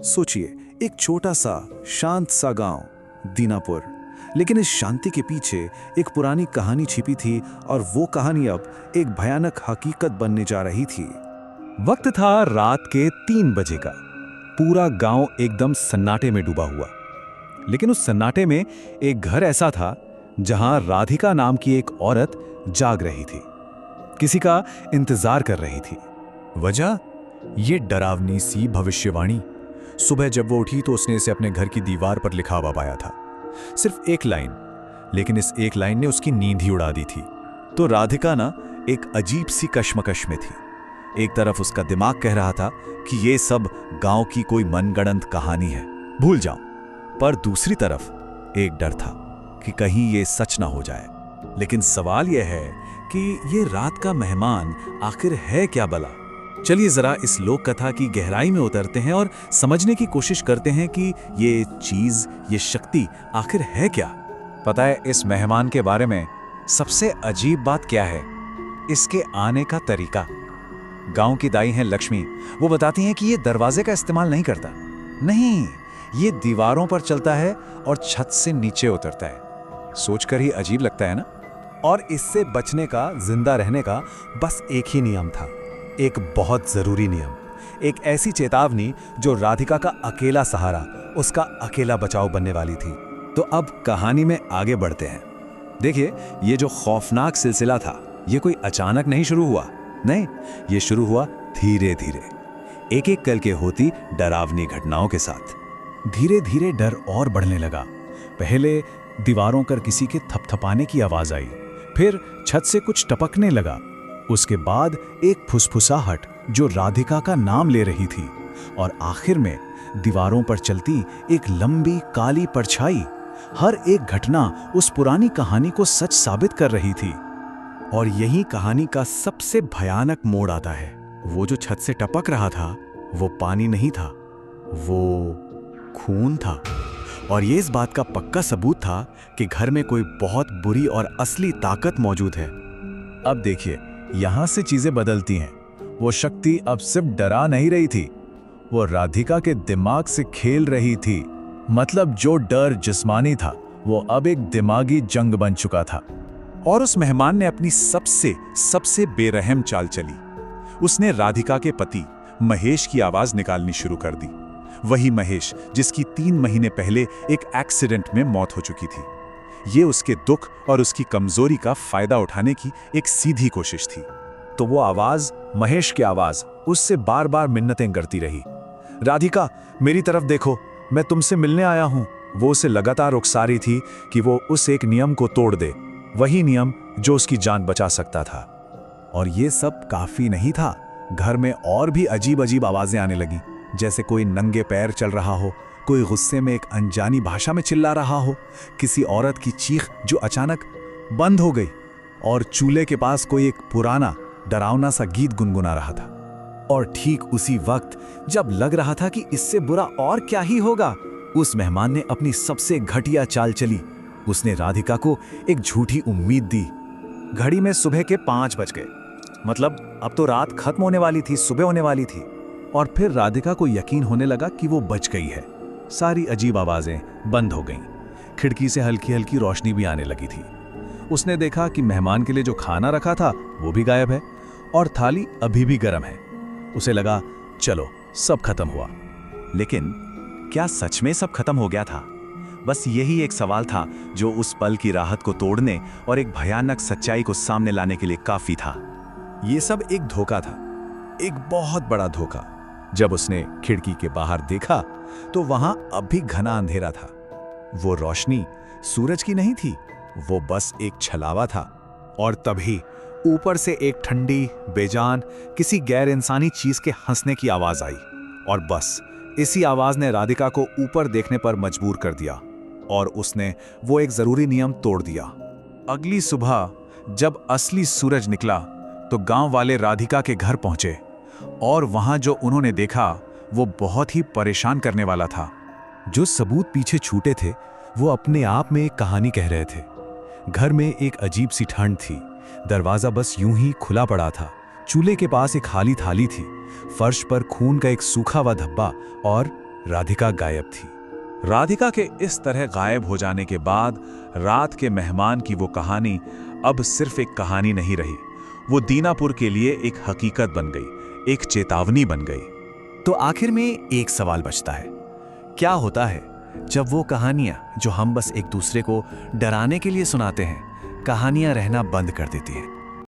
सोचिए, एक छोटा सा शांत सा गांव, दीनापुर। लेकिन इस शांति के पीछे एक पुरानी कहानी छिपी थी और वो कहानी अब एक भयानक हकीकत बनने जा रही थी। वक्त था रात के 3 बजे का। पूरा गांव एकदम सन्नाटे में डूबा हुआ। लेकिन उस सन्नाटे में एक घर ऐसा था जहां राधिका नाम की एक औरत जाग रही थी, किसी का इंतजार कर रही थी। वजह, ये डरावनी सी भविष्यवाणी। सुबह जब वो उठी तो उसने इसे अपने घर की दीवार पर लिखा हुआ पाया था, सिर्फ एक लाइन। लेकिन इस एक लाइन ने उसकी नींद ही उड़ा दी थी। तो राधिका ना एक अजीब सी कश्मकश में थी। एक तरफ उसका दिमाग कह रहा था कि ये सब गांव की कोई मनगढ़ंत कहानी है, भूल जाओ। पर दूसरी तरफ एक डर था कि कहीं ये सच ना हो जाए। लेकिन सवाल यह है कि ये रात का मेहमान आखिर है क्या भला? चलिए जरा इस लोक कथा की गहराई में उतरते हैं और समझने की कोशिश करते हैं कि ये चीज, ये शक्ति आखिर है क्या। पता है इस मेहमान के बारे में सबसे अजीब बात क्या है? इसके आने का तरीका। गांव की दाई हैं लक्ष्मी, वो बताती हैं कि ये दरवाजे का इस्तेमाल नहीं करता। नहीं, ये दीवारों पर चलता है और छत से नीचे उतरता है। सोचकर ही अजीब लगता है ना? और इससे बचने का, जिंदा रहने का बस एक ही नियम था, एक बहुत जरूरी नियम, एक ऐसी चेतावनी जो राधिका का अकेला सहारा, उसका अकेला बचाव बनने वाली थी। तो अब कहानी में आगे बढ़ते हैं। देखिए, ये जो खौफनाक सिलसिला था, ये कोई अचानक नहीं शुरू हुआ। नहीं, ये शुरू हुआ धीरे धीरे, एक एक करके होती डरावनी घटनाओं के साथ। धीरे धीरे डर और बढ़ने लगा। पहले दीवारों पर किसी के थपथपाने की आवाज आई, फिर छत से कुछ टपकने लगा। उसके बाद एक फुसफुसाहट जो राधिका का नाम ले रही थी, और आखिर में दीवारों पर चलती एक लंबी काली परछाई। हर एक घटना उस पुरानी कहानी को सच साबित कर रही थी। और यही कहानी का सबसे भयानक मोड़ आता है। वो जो छत से टपक रहा था, वो पानी नहीं था, वो खून था। और ये इस बात का पक्का सबूत था कि घर में कोई बहुत बुरी और असली ताकत मौजूद है। अब देखिए, यहां से चीजें बदलती हैं। वो शक्ति अब सिर्फ डरा नहीं रही थी, वो राधिका के दिमाग से खेल रही थी। मतलब जो डर जिस्मानी था, वो अब एक दिमागी जंग बन चुका था। और उस मेहमान ने अपनी सबसे बेरहम चाल चली। उसने राधिका के पति महेश की आवाज निकालनी शुरू कर दी। वही महेश जिसकी 3 महीने पहले एक एक्सीडेंट में मौत हो चुकी थी। ये उसके दुख और उसकी कमजोरी का फायदा उठाने की एक सीधी कोशिश थी। तो वो आवाज, महेश की आवाज, उससे बार बार मिन्नतें करती रही। राधिका, मेरी तरफ देखो, मैं तुमसे मिलने आया हूं। वो उसे लगातार उकसा रही थी कि वो उस एक नियम को तोड़ दे, वही नियम जो उसकी जान बचा सकता था। और ये सब काफी नहीं था। घर में और भी अजीब अजीब आवाजें आने लगी, जैसे कोई नंगे पैर चल रहा हो, कोई गुस्से में एक अनजानी भाषा में चिल्ला रहा हो, किसी औरत की चीख जो अचानक बंद हो गई, और चूल्हे के पास कोई एक पुराना डरावना सा गीत गुनगुना रहा था। और ठीक उसी वक्त जब लग रहा था कि इससे बुरा और क्या ही होगा, उस मेहमान ने अपनी सबसे घटिया चाल चली। उसने राधिका को एक झूठी उम्मीद दी। घड़ी में सुबह के 5 बज गए। मतलब अब तो रात खत्म होने वाली थी, सुबह होने वाली थी। और फिर राधिका को यकीन होने लगा कि वो बच गई है। सारी अजीब आवाजें बंद हो गईं। खिड़की से हल्की हल्की रोशनी भी आने लगी थी। उसने देखा कि मेहमान के लिए जो खाना रखा था वो भी गायब है, और थाली अभी भी गर्म है। उसे लगा, चलो सब खत्म हुआ। लेकिन क्या सच में सब खत्म हो गया था? बस यही एक सवाल था जो उस पल की राहत को तोड़ने और एक भयानक सच्चाई को सामने लाने के लिए काफी था। ये सब एक धोखा था, एक बहुत बड़ा धोखा। जब उसने खिड़की के बाहर देखा तो वहां अब भी घना अंधेरा था। वो रोशनी सूरज की नहीं थी, वो बस एक छलावा था। और तभी ऊपर से एक ठंडी, बेजान, किसी गैर इंसानी चीज के हंसने की आवाज आई। और बस इसी आवाज ने राधिका को ऊपर देखने पर मजबूर कर दिया, और उसने वो एक जरूरी नियम तोड़ दिया। अगली सुबह जब असली सूरज निकला तो गांव वाले राधिका के घर पहुंचे, और वहां जो उन्होंने देखा वो बहुत ही परेशान करने वाला था। जो सबूत पीछे छूटे थे वो अपने आप में एक कहानी कह रहे थे। घर में एक अजीब सी ठंड थी। दरवाजा बस यूं ही खुला पड़ा था। चूल्हे के पास एक खाली थाली थी। फर्श पर खून का एक सूखा हुआ धब्बा, और राधिका गायब थी। राधिका के इस तरह गायब हो जाने के बाद रात के मेहमान की वो कहानी अब सिर्फ एक कहानी नहीं रही, वो दीनापुर के लिए एक हकीकत बन गई, एक चेतावनी बन गई। तो आखिर में एक सवाल बचता है, क्या होता है जब वो कहानियां जो हम बस एक दूसरे को डराने के लिए सुनाते हैं, कहानियां रहना बंद कर देती हैं?